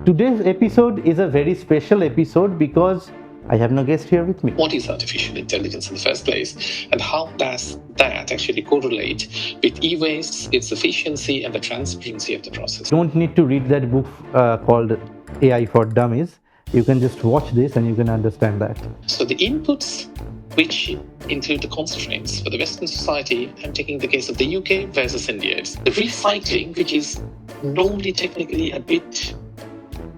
Today's episode is a very special episode because I have no guest here with me. What is artificial intelligence in the first place, and how does that actually correlate with e-waste, its efficiency, and the transparency of the process? You don't need to read that book called AI for Dummies. You can just watch this and you can understand that. So the inputs, which include the constraints for the Western society, I'm taking the case of the UK versus India. It's the recycling, which is normally technically a bit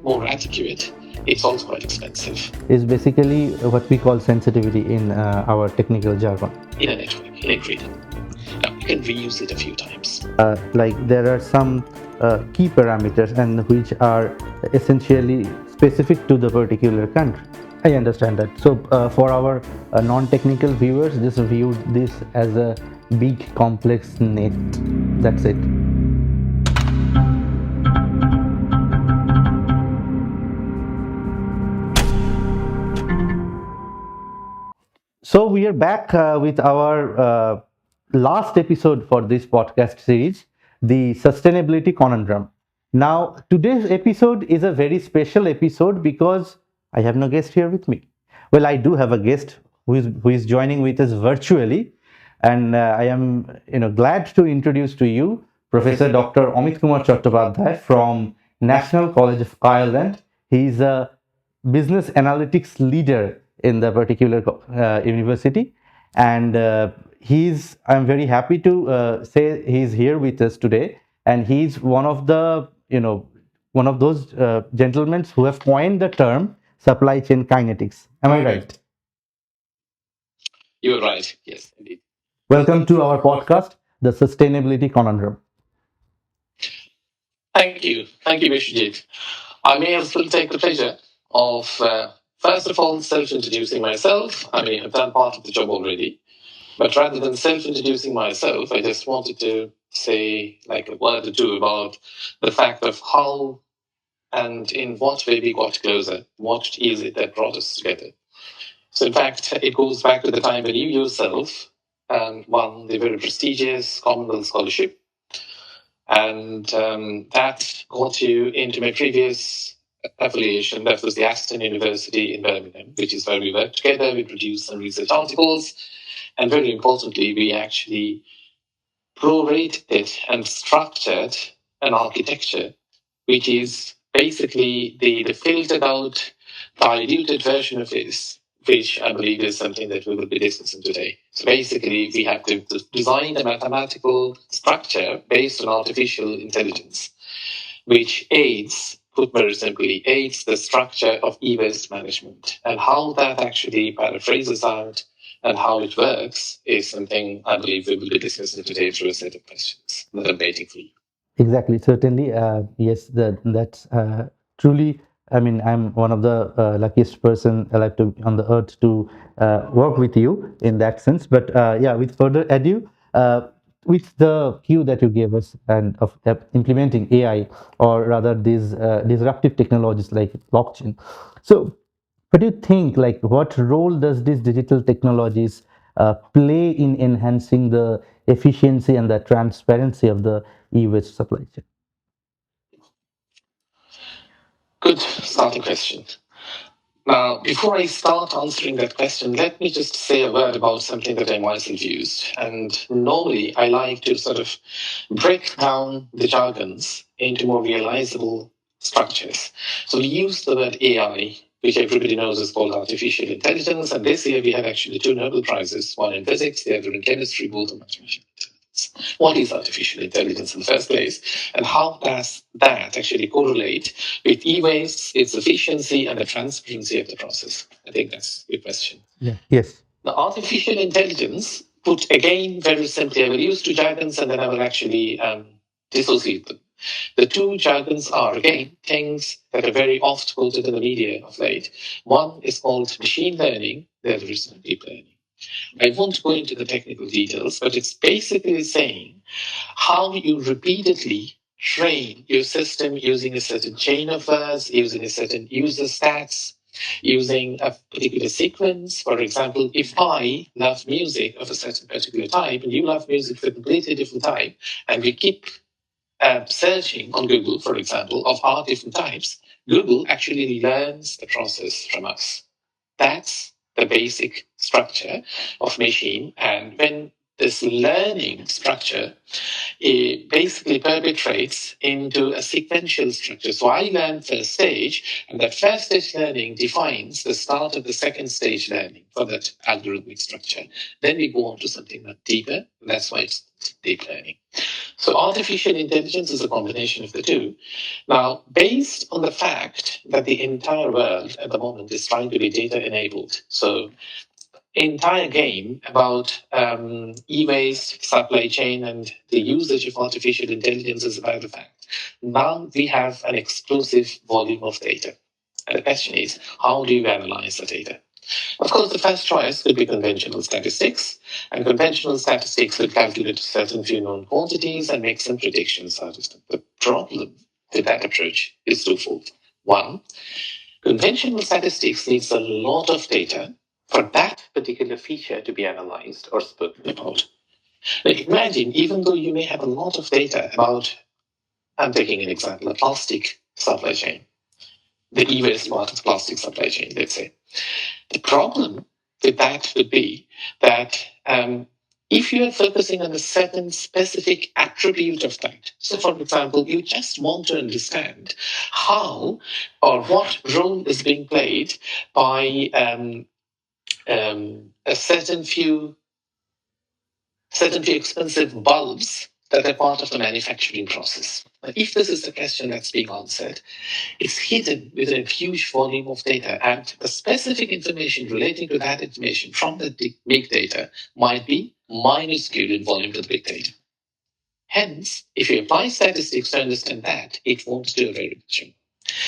more accurate. It's also quite expensive. Is basically what we call sensitivity in our technical jargon. In a network, in a grid. Now, you can reuse it a few times. Like there are some key parameters and which are essentially specific to the particular country. I understand that. So for our non-technical viewers, just view this as a big complex net. That's it. So we are back with our last episode for this podcast series, the Sustainability Conundrum. Now, today's episode is a very special episode because I have no guest here with me. Well, I do have a guest who is joining with us virtually, and I am glad to introduce to you Professor Dr. Amit Chattopadhyay from National College of Ireland. He is a business analytics leader in the particular university, and I'm very happy to say he's here with us today, and he's one of the one of those gentlemen who have coined the term supply chain kinetics. Am I right? You're right. Yes, indeed. Welcome to our podcast, the Sustainability Conundrum. Thank you. Thank you, Vishwajit. I may as well take the pleasure of, first of all, self introducing myself. I mean, I've done part of the job already, but rather than self introducing myself, I just wanted to say like a word or two about the fact of how and in what way we got closer. What is it that brought us together? So, in fact, it goes back to the time when you yourself won the very prestigious Commonwealth Scholarship. And that got you into my previous affiliation. That was the Aston University in Birmingham, which is where we worked together. We produced some research articles. And very importantly, we actually prorated and structured an architecture, which is basically the filtered out, diluted version of this, which I believe is something that we will be discussing today. So basically, we have to design a mathematical structure based on artificial intelligence, which aids, put very simply, aids the structure of e-waste management. And how that actually paraphrases out and how it works is something I believe we will be discussing today through a set of questions that I'm waiting for you. Exactly, certainly. Yes, that's truly. I mean, I'm one of the luckiest person alive on the earth to work with you in that sense. But yeah, with further ado, with the cue that you gave us and of implementing AI, or rather these disruptive technologies like blockchain. So, what do you think? Like, what role does these digital technologies play in enhancing the efficiency and the transparency of the e-waste supply chain? Good starting question. Now, before I start answering that question, let me just say a word about something that I myself used. And normally, I like to sort of break down the jargons into more realizable structures. So we use the word AI, which everybody knows is called artificial intelligence. And this year, we have actually two Nobel Prizes, one in physics, the other in chemistry, both on artificial intelligence. What is artificial intelligence in the first place? And how does that actually correlate with e-waste, its efficiency, and the transparency of the process? I think that's your question. Yeah. Yes. The artificial intelligence, put again very simply, I will use two jargons and then I will actually dissociate them. The two jargons are, again, things that are very oft quoted in the media of late. One is called machine learning, the other is deep learning. I won't go into the technical details, but it's basically saying how you repeatedly train your system using a certain chain of words, using a certain user stats, using a particular sequence. For example, if I love music of a certain particular type and you love music of a completely different type, and we keep searching on Google, for example, of our different types, Google actually learns the process from us. That's the basic structure of machine. And when this learning structure, it basically perpetrates into a sequential structure. So I learn first stage, and that first stage learning defines the start of the second stage learning for that algorithmic structure. Then we go on to something much deeper. That's why it's deep learning. So artificial intelligence is a combination of the two. Now, based on the fact that the entire world at the moment is trying to be data enabled, so entire game about e-waste, supply chain, and the usage of artificial intelligence is about the fact. Now we have an explosive volume of data. And the question is, how do you analyze the data? Of course, the first choice could be conventional statistics, and conventional statistics would calculate a certain few known quantities and make some predictions out of them. The problem with that approach is twofold. One, conventional statistics needs a lot of data for that particular feature to be analyzed or spoken about. Now, imagine, even though you may have a lot of data about, I'm taking an example, a plastic supply chain, the e-waste part of the plastic supply chain, let's say. The problem with that would be that if you are focusing on a certain specific attribute of that, so for example, you just want to understand how or what role is being played by a certain few expensive bulbs that are part of the manufacturing process. If this is the question that's being answered, it's hidden within a huge volume of data, and the specific information relating to that information from the big data might be minuscule in volume to the big data. Hence, if you apply statistics to understand that, it won't do a very good job.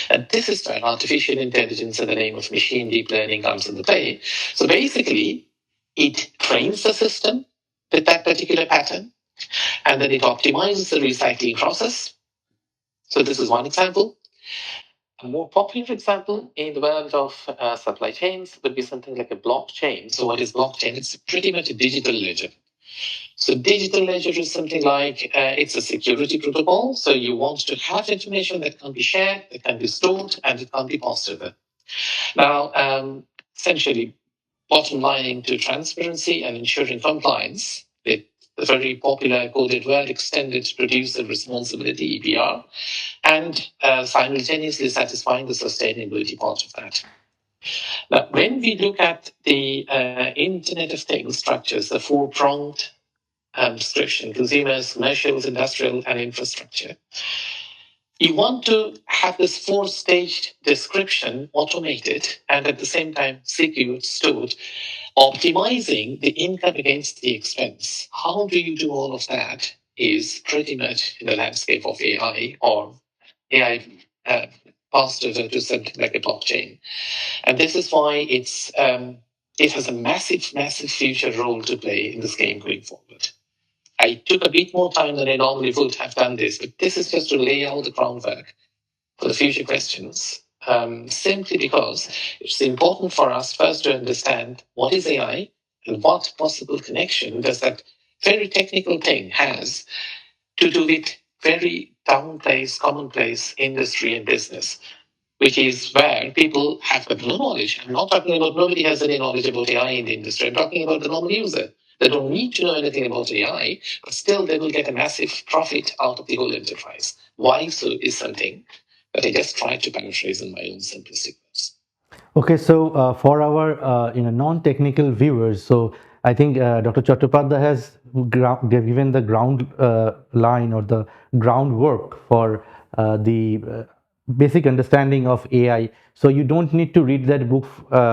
And this is where artificial intelligence in the name of machine deep learning comes into play. So basically, it trains the system with that particular pattern, and then it optimizes the recycling process. So this is one example. A more popular example in the world of supply chains would be something like a blockchain. So what is blockchain? It's pretty much a digital ledger. So digital ledger is something like it's a security protocol. So you want to have information that can be shared, that can be stored, and it can be passed over. Now, essentially, bottom lining to transparency and ensuring compliance with the very popular coded word extended producer responsibility (EPR), and simultaneously satisfying the sustainability part of that. Now, when we look at the Internet of Things structures, the four-pronged description: consumers, commercials, industrial, and infrastructure. You want to have this four-staged description automated and at the same time secured, stored, optimizing the income against the expense. How do you do all of that is pretty much in the landscape of AI or AI passed over to something like a blockchain. And this is why it has a massive, massive future role to play in this game going forward. I took a bit more time than I normally would have done this, but this is just to lay out the groundwork for the future questions. Simply because it's important for us first to understand what is AI and what possible connection does that very technical thing has to do with very commonplace, commonplace industry and business, which is where people have got no knowledge. I'm not talking about nobody has any knowledge about AI in the industry. I'm talking about the normal user. They don't need to know anything about AI, but still they will get a massive profit out of the whole enterprise. Why so is something that I just tried to paraphrase in my own simplistic words. Okay, so for our non-technical viewers, so I think Dr. Chattopadhyay has given the ground line or the groundwork for the basic understanding of AI. So you don't need to read that book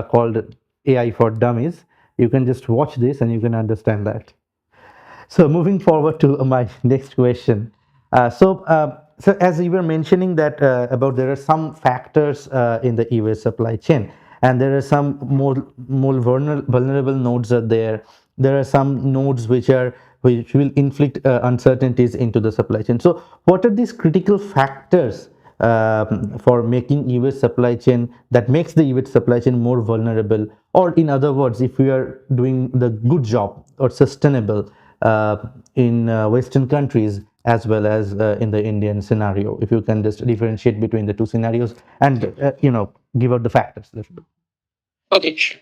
called AI for Dummies. You can just watch this and you can understand that. So moving forward to my next question. So as you were mentioning that about there are some factors in the e-waste supply chain, and there are some more vulnerable nodes are there. There are some nodes which will inflict uncertainties into the supply chain. So what are these critical factors for making e-waste supply chain that makes the e-waste supply chain more vulnerable, or in other words, if we are doing the good job or sustainable in Western countries, as well as in the Indian scenario. If you can just differentiate between the two scenarios and give out the factors a little bit. Okay, sure.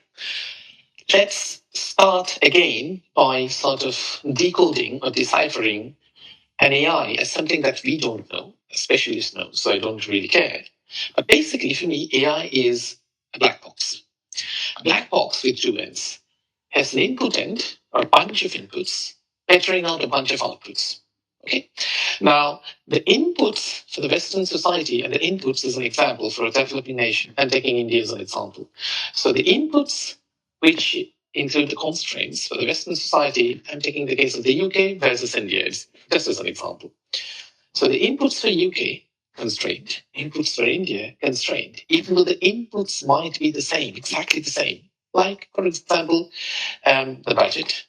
Let's start again by sort of decoding or deciphering an AI as something that we don't know, a specialist knows, so I don't really care. But basically, for me, AI is a black box. A black box with two ends has an input end or a bunch of inputs, filtering out a bunch of outputs. Okay. Now, the inputs for the Western society, and the inputs is an example for a developing nation. I'm taking India as an example. So the inputs, which include the constraints for the Western society, I'm taking the case of the UK versus India, just as an example. So the inputs for UK constrained, inputs for India constrained, even though the inputs might be the same, exactly the same. Like, for example, the budget,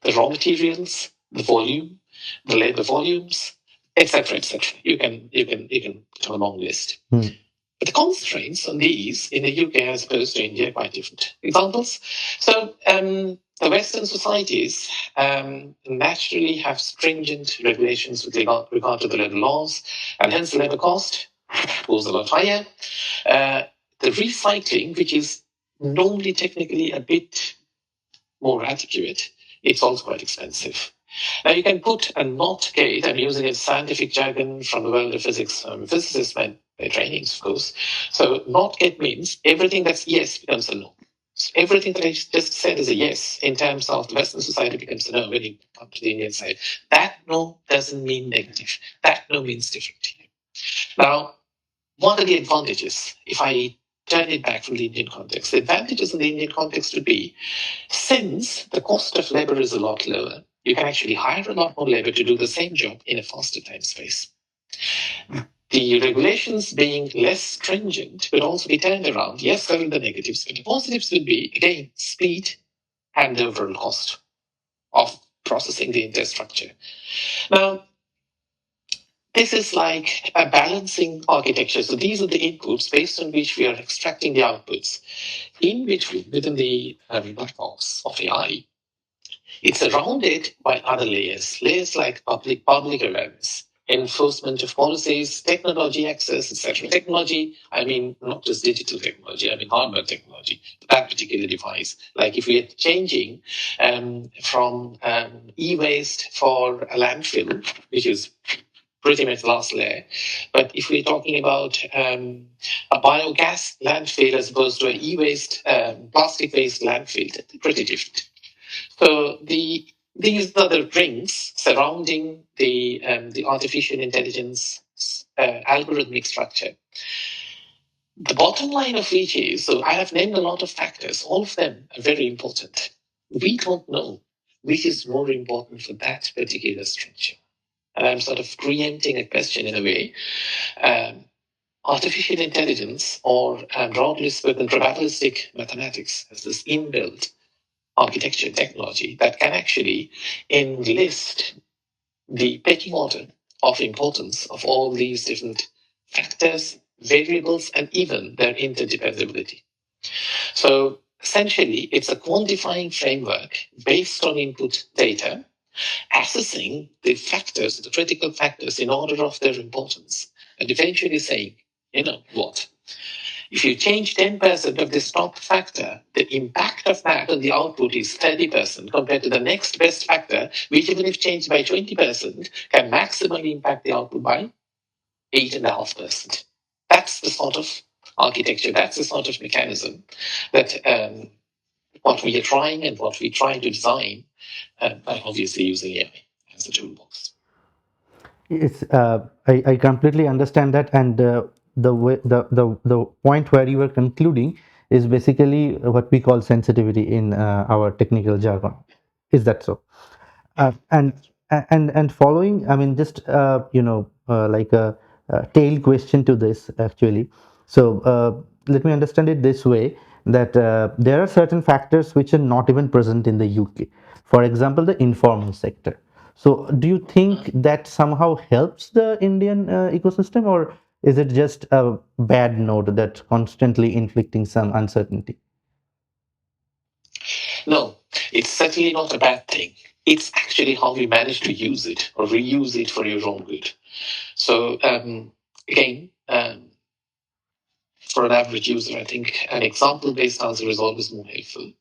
the raw materials, the volume, the labor volumes, etc., etc. You can have a long list. But the constraints on these in the UK as opposed to India are quite different. Examples? So the Western societies naturally have stringent regulations with regard to the labor laws, and hence the labor cost goes a lot higher. Uh, the recycling, which is normally technically a bit more accurate, it's also quite expensive. Now you can put a not gate, I'm using a scientific jargon from the world of physics, physicists by trainings, of course. So not gate means everything that's yes becomes a no. So everything that I just said is a yes in terms of the Western society becomes a no when you come to the Indian side. That no doesn't mean negative. That no means different. Now, what are the advantages if I turn it back from the Indian context? The advantages in the Indian context would be since the cost of labor is a lot lower, you can actually hire a lot more labor to do the same job in a faster time space. The regulations being less stringent would also be turned around. Yes, there are the negatives, but the positives would be, again, speed and the overall cost of processing the infrastructure. Now, this is like a balancing architecture. So these are the inputs based on which we are extracting the outputs. In between, within the black box of AI, it's surrounded by other layers, layers like public awareness, enforcement of policies, technology access, etc. Technology, I mean, not just digital technology, I mean hardware technology, that particular device. Like if we are changing from e-waste for a landfill, which is pretty much last layer. But if we're talking about a biogas landfill as opposed to an e-waste, plastic waste landfill, that's pretty different. So these are the rings surrounding the artificial intelligence algorithmic structure. The bottom line of which is, so I have named a lot of factors. All of them are very important. We don't know which is more important for that particular structure. And I'm sort of preempting a question in a way. Um, Artificial intelligence, or broadly spoken, probabilistic mathematics, has this inbuilt architecture technology that can actually enlist the pecking order of importance of all these different factors, variables, and even their interdependability. So essentially, it's a quantifying framework based on input data, assessing the factors, the critical factors in order of their importance, and eventually saying, you know what? If you change 10% of this top factor, the impact of that on the output is 30% compared to the next best factor, which even if changed by 20%, can maximally impact the output by 8.5%. That's the sort of architecture, that's the sort of mechanism that what we are trying and what we try to design by obviously using AI as a toolbox. I completely understand that, and the way the point where you were concluding is basically what we call sensitivity in our technical jargon. Is that so? And following, I mean, just like a tail question to this actually. So let me understand it this way, that there are certain factors which are not even present in the UK. For example, the informal sector. So do you think that somehow helps the Indian ecosystem, or is it just a bad note that constantly inflicting some uncertainty? No, it's certainly not a bad thing. It's actually how we manage to use it or reuse it for your own good. So again, for an average user, I think an example-based answer is always more helpful.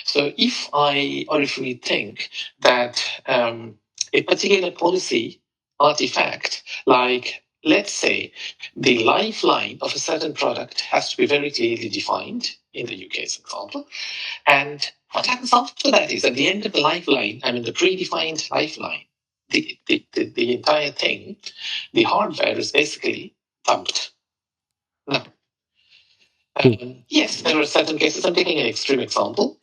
So if we think that a particular policy artifact, like let's say the lifeline of a certain product has to be very clearly defined in the UK's example, and what happens after that is at the end of the lifeline, I mean the predefined lifeline, the entire thing, the hardware is basically dumped. Now, yes, there are certain cases. I'm taking an extreme example.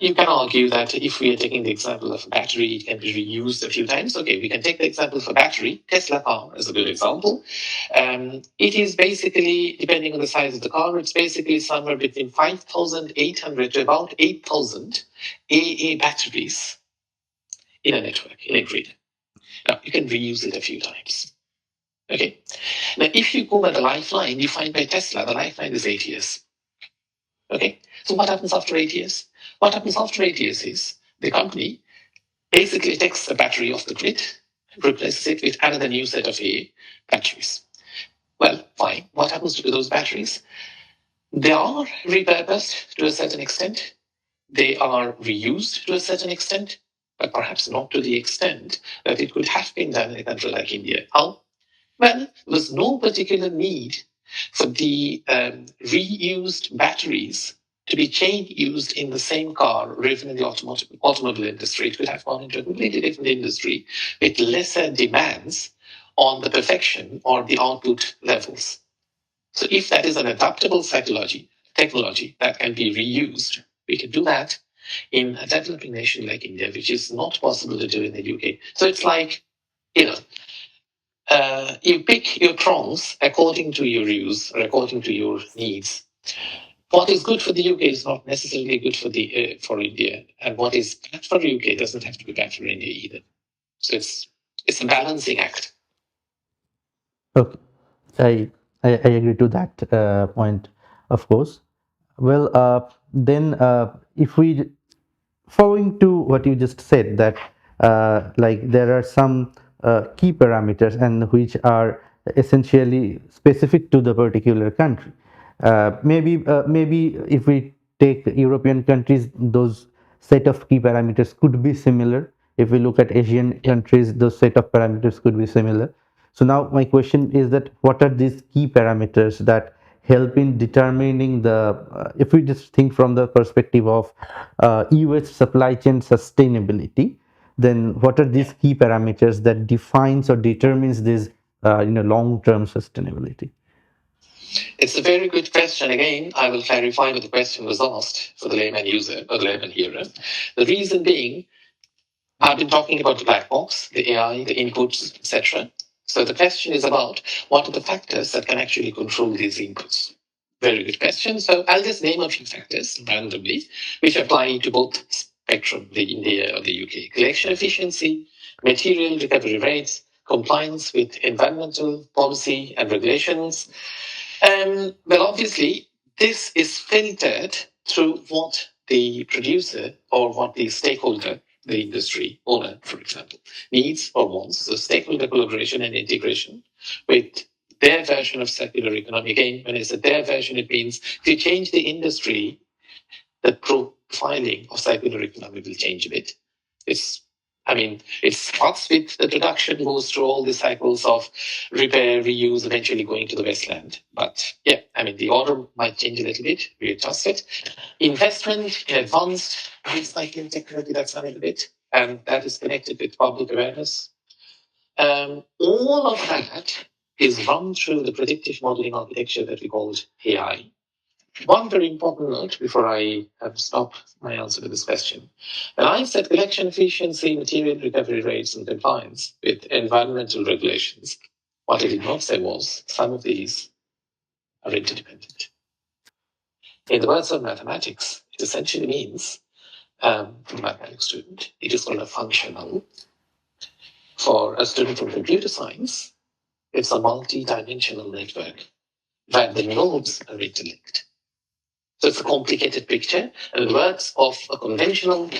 You can argue that if we are taking the example of a battery, it can be reused a few times. Okay, we can take the example of a battery. Tesla car is a good example. It is basically, depending on the size of the car, it's basically somewhere between 5,800 to about 8,000 AA batteries in a network, in a grid. Now, you can reuse it a few times. Okay. Now, if you go by the lifeline, you find by Tesla, the lifeline is 8 years. Okay, so what happens after 8 years? What happens after 8 years is the company basically takes the battery off the grid, replaces it with another new set of A batteries. Well, fine. What happens to those batteries? They are repurposed to a certain extent. They are reused to a certain extent, but perhaps not to the extent that it could have been done in a country like India. How? Well, there was no particular need for the reused batteries to be chain used in the same car or even in the automobile industry. It could have gone into a completely different industry with lesser demands on the perfection or the output levels. So if that is an adaptable technology that can be reused, we can do that in a developing nation like India, which is not possible to do in the UK. So it's like, you know, you pick your prongs according to your use or according to your needs. What is good for the UK is not necessarily good for India, and what is bad for UK doesn't have to be bad for India either. So it's a balancing act. Okay, I agree to that point, of course. Well, then if we following to what you just said, that like there are some key parameters and which are essentially specific to the particular country. Maybe if we take European countries, those set of key parameters could be similar. If we look at Asian countries, those set of parameters could be similar. So now my question is that what are these key parameters that help in determining the, if we just think from the perspective of US supply chain sustainability, then what are these key parameters that defines or determines this long-term sustainability? It's a very good question. Again, I will clarify what the question was asked for the layman user or the layman hearer. The reason being, I've been talking about the black box, the AI, the inputs, etc. So the question is about what are the factors that can actually control these inputs. Very good question. So I'll just name a few factors randomly, which apply to both spectrum, the India or the UK. Collection efficiency, material recovery rates, compliance with environmental policy and regulations. Well, obviously, this is filtered through what the producer or what the stakeholder, the industry owner, for example, needs or wants. So stakeholder collaboration and integration with their version of circular economy. Again, when I said their version, it means if you change the industry, the profiling of circular economy will change a bit. It's, I mean, it starts with the production, goes through all the cycles of repair, reuse, eventually going to the wasteland. But yeah, I mean, the order might change a little bit, we adjust it. Investment in advanced recycling technology, that's a little bit, and that is connected with public awareness. All of that is run through the predictive modeling architecture that we called AI. One very important note before I stop my answer to this question. When I said collection efficiency, material recovery rates, and compliance with environmental regulations, what I did not say was some of these are interdependent. In the words of mathematics, it essentially means, for the mathematics student, it is called a functional. For a student from computer science, it's a multi-dimensional network where the nodes are interlinked. So it's a complicated picture, and in the words of a conventional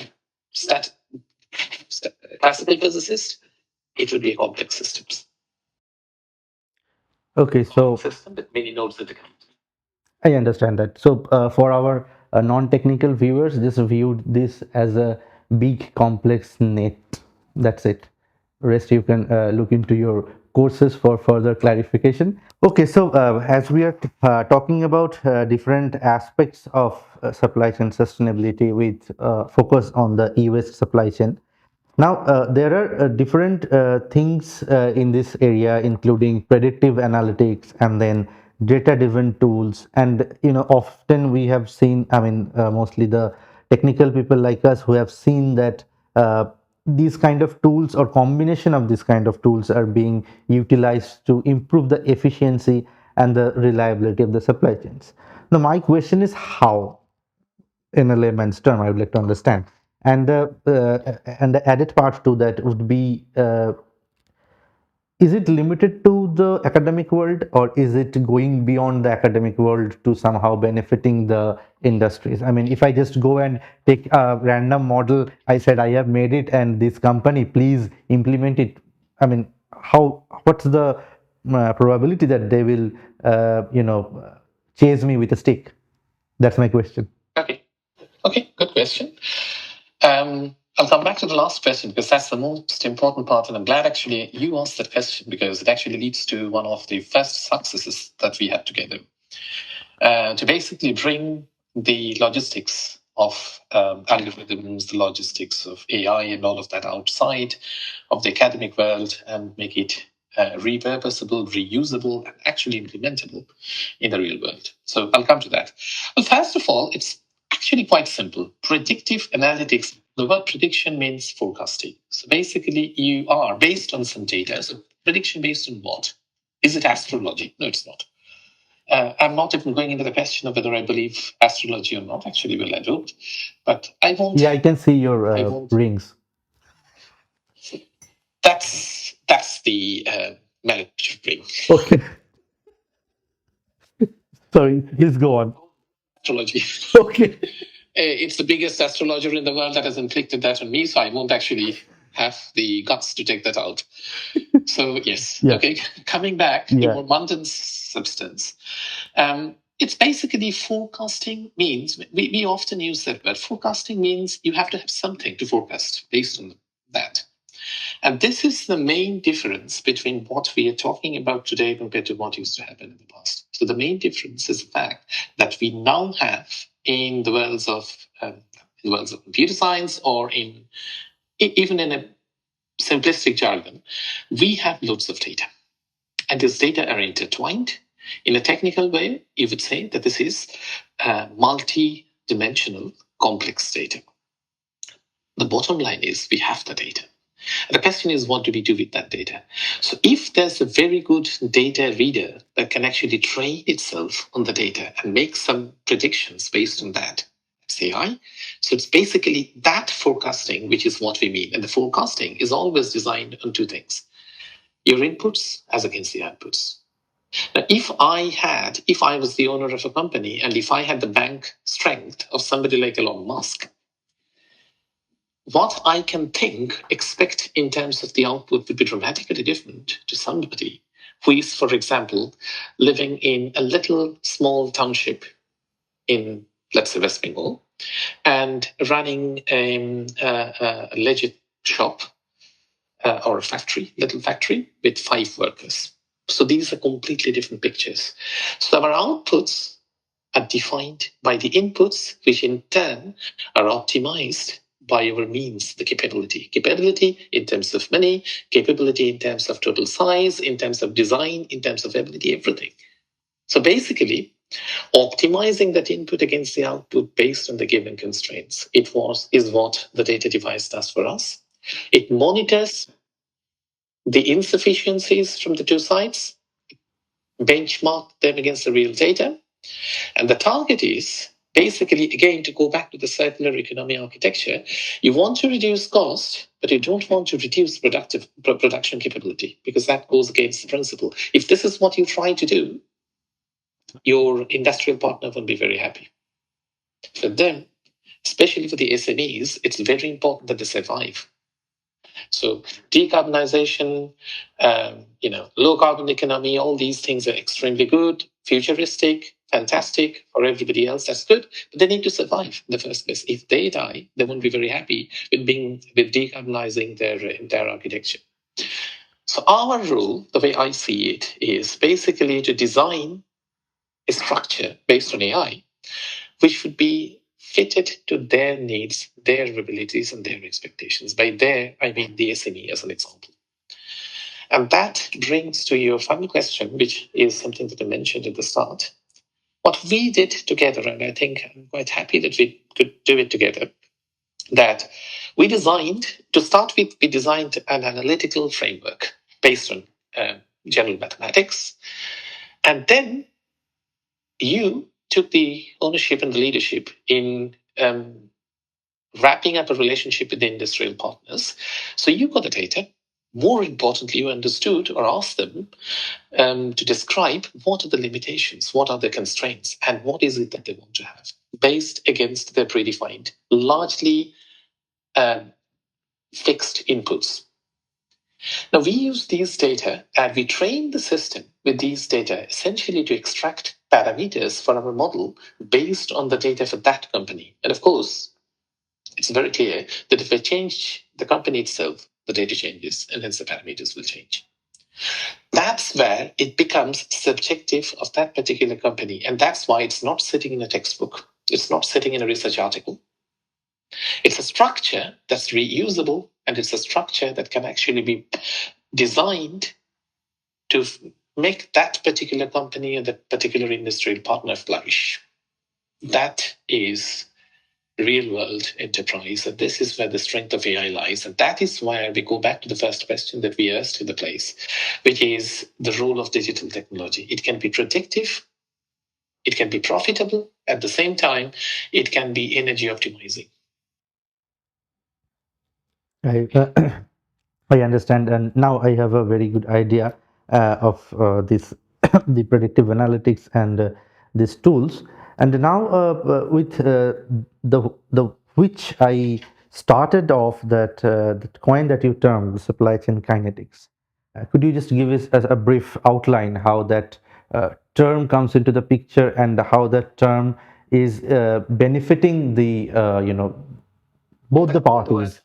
classical physicist, it would be a complex systems. Okay, so System with many nodes at the count. I understand that. So, for our non-technical viewers, just viewed this as a big complex net. That's it. Rest you can look into your courses for further clarification. Okay, so as we are talking about different aspects of supply chain sustainability with focus on the e-waste supply chain, now, there are different things in this area, including predictive analytics and then data-driven tools. And often we have seen, I mean, mostly the technical people like us who have seen that these kind of tools or combination of these kind of tools are being utilized to improve the efficiency and the reliability of the supply chains. Now, my question is how? In a layman's term, I would like to understand. And the added part to that would be, is it limited to the academic world, or is it going beyond the academic world to somehow benefiting the industries? I mean, if I just go and take a random model, I said I have made it, and this company, please implement it. I mean, what's the probability that they will, chase me with a stick? That's my question. Okay. Okay, good question. I'll come back to the last question because that's the most important part. And I'm glad actually you asked that question because it actually leads to one of the first successes that we had together to basically bring the logistics of algorithms, the logistics of AI and all of that outside of the academic world and make it repurposable, reusable, and actually implementable in the real world. So I'll come to that. Well, first of all, it's actually quite simple. Predictive analytics, the word prediction means forecasting. So basically, you are based on some data. So prediction based on what? Is it astrology? No, it's not. I'm not even going into the question of whether I believe astrology or not. Actually, well, I don't. But I won't. Yeah, I can see your I won't. rings. That's the military ring. Okay. Sorry, please go on. Astrology. Okay. It's the biggest astrologer in the world that has inflicted that on me, so I won't actually have the guts to take that out. So yes, Yeah. okay. Coming back to Yeah. more mundane substance, it's basically forecasting means we often use that word. Forecasting means you have to have something to forecast based on that. And this is the main difference between what we are talking about today compared to what used to happen in the past. So the main difference is the fact that we now have in the worlds of computer science or even in a simplistic jargon, we have loads of data. And these data are intertwined. In a technical way, you would say that this is multi-dimensional complex data. The bottom line is we have the data. The question is, what do we do with that data? So if there's a very good data reader that can actually train itself on the data and make some predictions based on that, it's AI. So it's basically that forecasting, which is what we mean. And the forecasting is always designed on two things: your inputs as against the outputs. Now, if I was the owner of a company and if I had the bank strength of somebody like Elon Musk, what I can expect in terms of the output would be dramatically different to somebody who is, for example, living in a little small township in, let's say, West Bengal, and running a legit shop or a little factory with 5 workers. So these are completely different pictures. So our outputs are defined by the inputs, which in turn are optimized by our means, the capability. Capability in terms of money, capability in terms of total size, in terms of design, in terms of ability, everything. So basically, optimizing that input against the output based on the given constraints, is what the data device does for us. It monitors the insufficiencies from the two sides, benchmark them against the real data, and the target is basically, again, to go back to the circular economy architecture, you want to reduce cost, but you don't want to reduce production capability because that goes against the principle. If this is what you try to do, your industrial partner won't be very happy. For them, especially for the SMEs, it's very important that they survive. So decarbonization, low carbon economy, all these things are extremely good, futuristic, fantastic for everybody else. That's good, but they need to survive in the first place. If they die, they won't be very happy with decarbonizing their entire architecture. So our role, the way I see it, is basically to design a structure based on AI, which would be fitted to their needs, their abilities, and their expectations. By their, I mean the SME as an example. And that brings to your final question, which is something that I mentioned at the start. What we did together, and I think I'm quite happy that we could do it together, that we designed, to start with, we designed an analytical framework based on general mathematics. And then you took the ownership and the leadership in wrapping up a relationship with the industrial partners. So you got the data. More importantly, you understood or asked them to describe what are the limitations, what are the constraints, and what is it that they want to have based against their predefined, largely um, fixed inputs. Now, we use these data and we train the system with these data essentially to extract parameters for our model based on the data for that company. And of course, it's very clear that if I change the company itself, the data changes and hence the parameters will change. That's where it becomes subjective of that particular company. And that's why it's not sitting in a textbook. It's not sitting in a research article. It's a structure that's reusable and it's a structure that can actually be designed to make that particular company or that particular industrial partner flourish. That is real world enterprise. And this is where the strength of AI lies. And that is why we go back to the first question that we asked in the place, which is the role of digital technology. It can be predictive, it can be profitable, at the same time, it can be energy optimizing. I, I understand, and now I have a very good idea of this the predictive analytics and these tools. And now with the which I started off that coin that you termed supply chain kinetics. Could you just give us a brief outline how that term comes into the picture and how that term is benefiting the both the parties?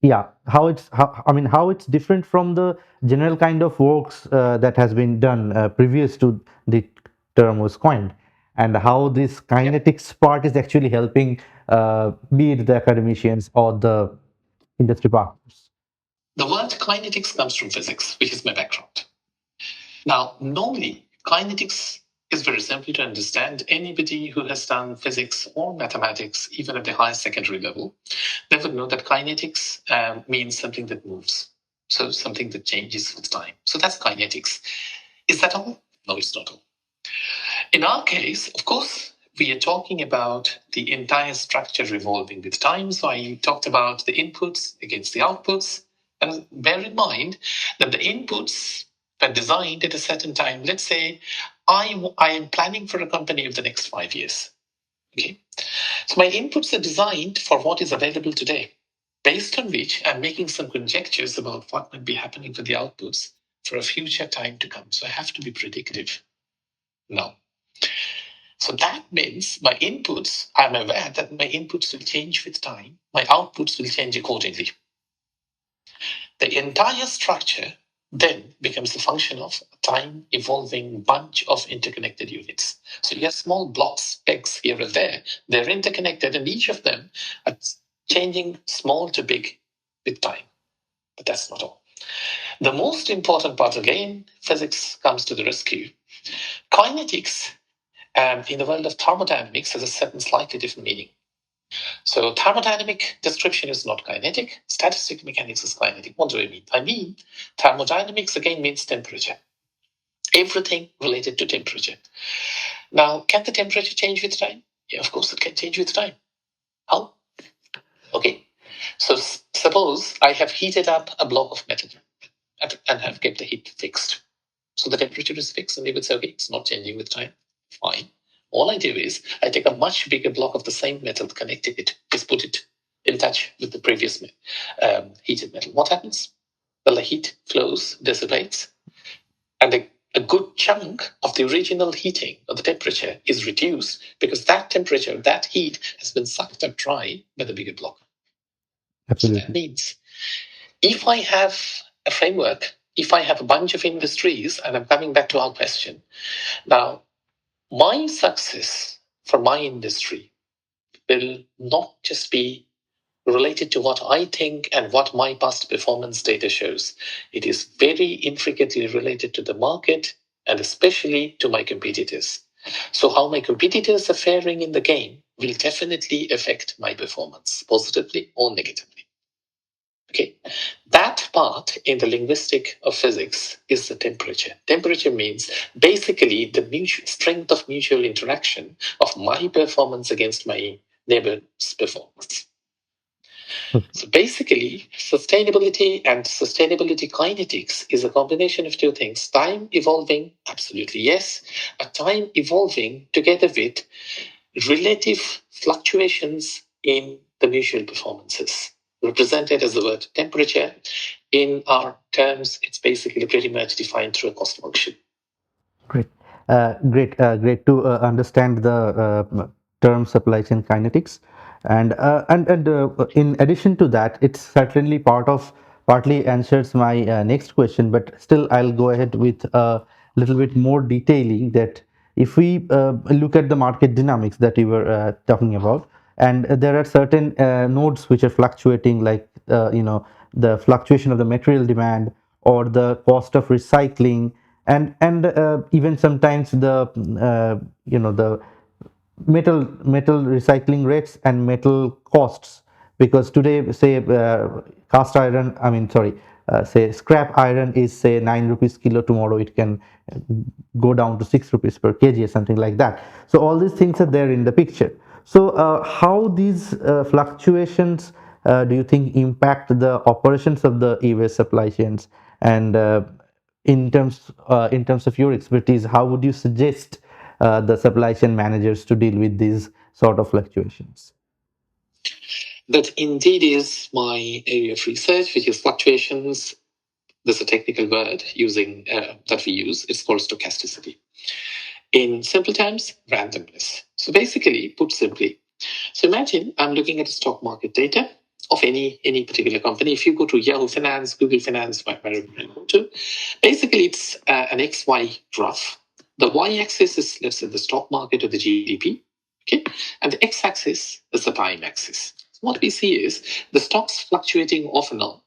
Yeah, how it's how I mean how it's different from the general kind of works that has been done previous to the term was coined, and how this kinetics part is actually helping be it the academicians or the industry partners. The word kinetics comes from physics, which is my background. Now, normally, kinetics is very simple to understand. Anybody who has done physics or mathematics, even at the higher secondary level, they would know that kinetics means something that moves. So something that changes with time. So that's kinetics. Is that all? No, it's not all. In our case, of course, we are talking about the entire structure revolving with time. So I talked about the inputs against the outputs. And bear in mind that the inputs were designed at a certain time. Let's say I am planning for a company of the next 5 years. Okay. So my inputs are designed for what is available today, based on which I'm making some conjectures about what might be happening for the outputs for a future time to come. So I have to be predictive now. So that means my inputs, I'm aware that my inputs will change with time, my outputs will change accordingly. The entire structure then becomes a function of a time evolving bunch of interconnected units. So you have small blocks, pegs here and there, they're interconnected, and each of them are changing small to big with time. But that's not all. The most important part, again, physics comes to the rescue. Kinetics in the world of thermodynamics has a certain slightly different meaning. So thermodynamic description is not kinetic. Statistical mechanics is kinetic. What do I mean? I mean thermodynamics again means temperature. Everything related to temperature. Now, can the temperature change with time? Yeah, of course it can change with time. How? Okay. So suppose I have heated up a block of metal and have kept the heat fixed. So the temperature is fixed, and they would say, okay, it's not changing with time. Fine. All I do is I take a much bigger block of the same metal, connect it, just put it in touch with the previous heated metal. What happens? Well, the heat flows, dissipates, and a good chunk of the original heating or the temperature is reduced because that temperature, that heat has been sucked up dry by the bigger block. So that Absolutely. means if I have a framework, if I have a bunch of industries, and I'm coming back to our question, now my success for my industry will not just be related to what I think and what my past performance data shows. It is very intricately related to the market and especially to my competitors. So, how my competitors are faring in the game will definitely affect my performance, positively or negatively. Okay, that part in the linguistic of physics is the temperature. Temperature means basically the strength of mutual interaction of my performance against my neighbor's performance. So basically, sustainability and sustainability kinetics is a combination of two things. Time evolving, absolutely yes, but time evolving together with relative fluctuations in the mutual performances, represented as the word temperature. In our terms, it's basically pretty much defined through a cost function. Great. Great to understand the term supply chain kinetics, and in addition to that, it's certainly partly answers my next question. But still, I'll go ahead with a little bit more detailing that if we look at the market dynamics that we were talking about, and there are certain nodes which are fluctuating, like the fluctuation of the material demand or the cost of recycling, and even sometimes the metal recycling rates and metal costs, because today, say, cast iron, I mean, sorry, say scrap iron is, say, 9 rupees kilo. Tomorrow it can go down to 6 rupees per kg or something like that. So all these things are there in the picture. So how these fluctuations do you think impact the operations of the e-waste supply chains? And in terms of your expertise, how would you suggest the supply chain managers to deal with these sort of fluctuations? That indeed is my area of research, which is fluctuations. There's a technical word using that we use. It's called stochasticity. In simple terms, randomness. So basically, put simply, so imagine I'm looking at the stock market data of any particular company. If you go to Yahoo Finance, Google Finance, wherever you go to, basically it's an XY graph. The y-axis is, let's say, the stock market or the GDP, okay, and the x-axis is the time axis. So what we see is the stocks fluctuating off and on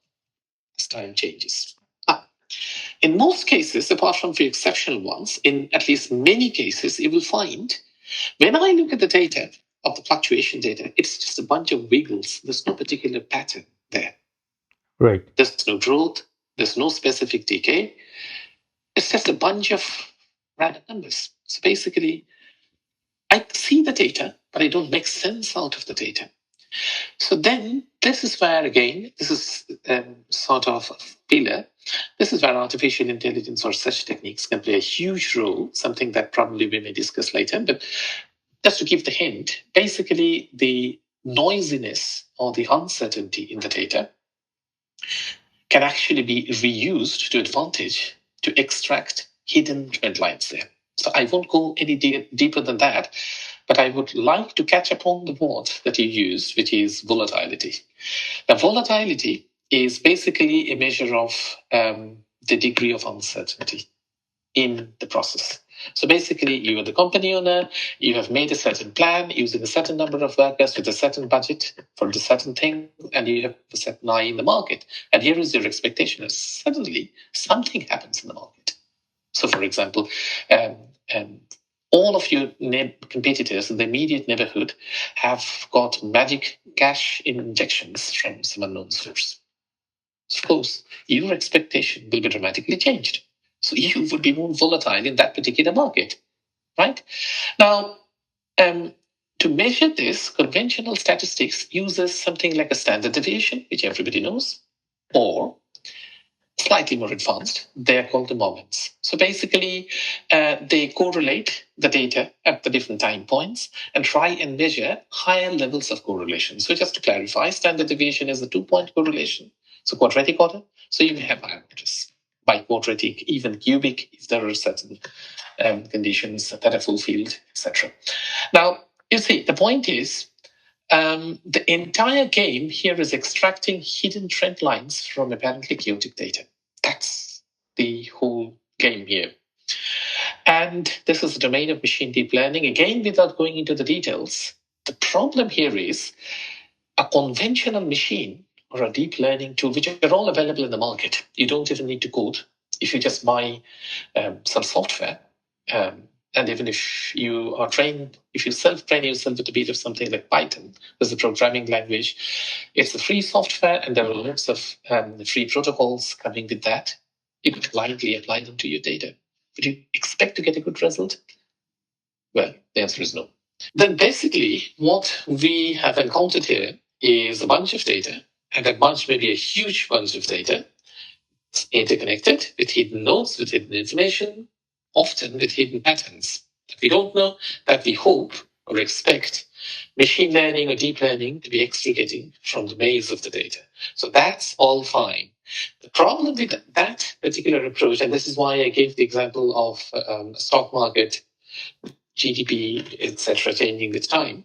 as time changes. In most cases, apart from few exceptional ones, in at least many cases, you will find when I look at the data of the fluctuation data, it's just a bunch of wiggles. There's no particular pattern there. Right. There's no growth. There's no specific decay. It's just a bunch of random numbers. So basically, I see the data, but I don't make sense out of the data. So then this is where, again, this is sort of a pillar. This is where artificial intelligence or such techniques can play a huge role, something that probably we may discuss later. But just to give the hint, basically the noisiness or the uncertainty in the data can actually be reused to advantage to extract hidden trend lines there. So I won't go any deeper than that, but I would like to catch upon the word that you used, which is volatility. Now, volatility is basically a measure of the degree of uncertainty in the process. So basically, you are the company owner, you have made a certain plan using a certain number of workers with a certain budget for the certain thing, and you have a certain eye in the market. And here is your expectation is suddenly something happens in the market. So, for example, um, um, all of your competitors in the immediate neighborhood have got magic cash injections from some unknown source. Of course, your expectation will be dramatically changed. So you would be more volatile in that particular market, right? Now, um, to measure this, conventional statistics uses something like a standard deviation, which everybody knows, or slightly more advanced. They are called the moments. So basically, they correlate the data at the different time points and try and measure higher levels of correlation. So just to clarify, standard deviation is the 2-point correlation. So quadratic order. So you may have parameters biquadratic, even cubic, if there are certain conditions that are fulfilled, etc. Now, you see, the point is the entire game here is extracting hidden trend lines from apparently chaotic data. That's the whole game here. And this is the domain of machine deep learning. Again, without going into the details, the problem here is a conventional machine or a deep learning tool, which are all available in the market. You don't even need to code. If you just buy some software, um, and even if you are trained, if you self-train yourself with a bit of something like Python as a programming language, it's a free software and there are lots of free protocols coming with that. You can blindly apply them to your data. Would you expect to get a good result? Well, the answer is no. Then basically what we have encountered here is a bunch of data, and that bunch may be a huge bunch of data, interconnected with hidden nodes, with hidden information, often with hidden patterns that we don't know, that we hope or expect machine learning or deep learning to be extricating from the maze of the data. So that's all fine. The problem with that particular approach, and this is why I gave the example of stock market, GDP, etc., changing with time,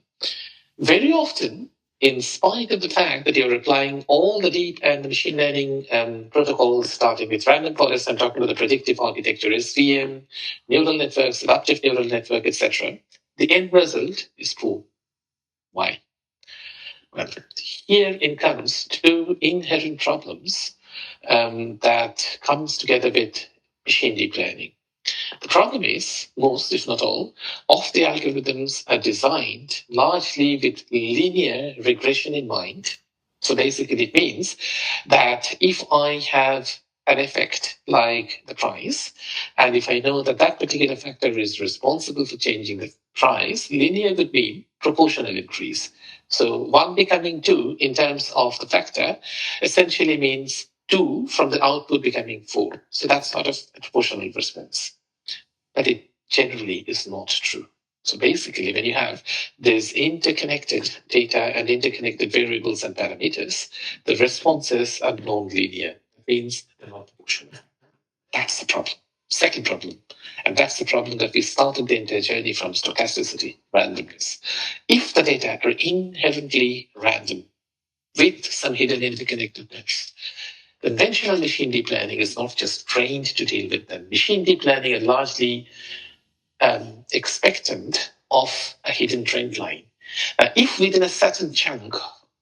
very often, in spite of the fact that you're applying all the deep and the machine learning protocols, starting with random forests, I'm talking about the predictive architecture, SVM, neural networks, adaptive neural network, etc., the end result is poor. Why? Well, here it comes two inherent problems that comes together with machine deep learning. The problem is, most, if not all, of the algorithms are designed largely with linear regression in mind. So basically, it means that if I have an effect like the price, and if I know that that particular factor is responsible for changing the price, linear would mean proportional increase. So 1 becoming 2 in terms of the factor essentially means 2 from the output becoming 4. So that's sort of a proportional response, but it generally is not true. So basically, when you have this interconnected data and interconnected variables and parameters, the responses are non-linear. That means they're not proportional. That's the problem. Second problem, and that's the problem that we started the entire journey from: stochasticity, randomness. If the data are inherently random with some hidden interconnectedness, conventional machine deep learning is not just trained to deal with them. Machine deep learning are largely expectant of a hidden trend line. If within a certain chunk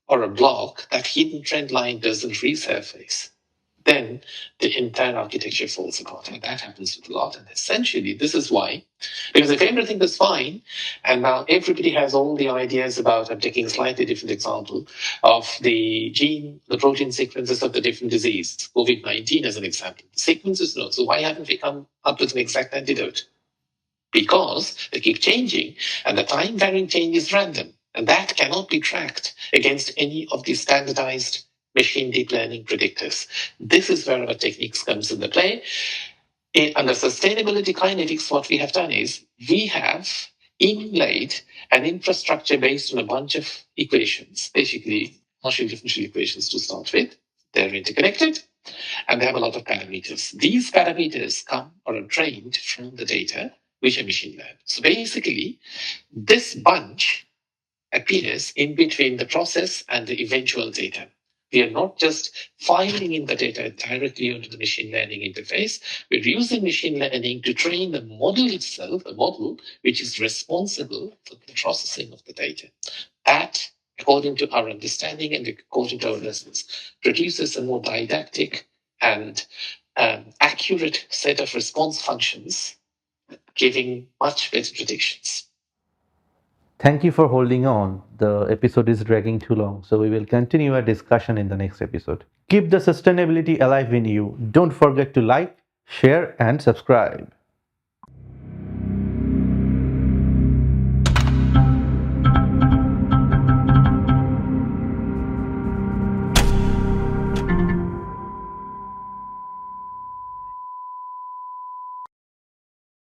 or a block that hidden trend line doesn't resurface, then the entire architecture falls apart. And that happens with a lot. And essentially, this is why, because if everything is fine, and now everybody has all the ideas about, I'm taking a slightly different example, of the gene, the protein sequences of the different disease, COVID-19 as an example. The sequence is known. So why haven't we come up with an exact antidote? Because they keep changing and the time varying change is random. And that cannot be tracked against any of the standardized machine deep learning predictors. This is where our techniques comes into play. Under sustainability kinetics, what we have done is we have inlaid an infrastructure based on a bunch of equations, basically partial differential equations to start with. They're interconnected and they have a lot of parameters. These parameters come or are trained from the data which are machine learned. So basically, this bunch appears in between the process and the eventual data. We are not just filing in the data directly onto the machine learning interface. We're using machine learning to train the model itself, a model which is responsible for the processing of the data. That, according to our understanding and according to our lessons, produces a more didactic and accurate set of response functions, giving much better predictions. Thank you for holding on. The episode is dragging too long, so we will continue our discussion in the next episode. Keep the sustainability alive in you. Don't forget to like, share, and subscribe.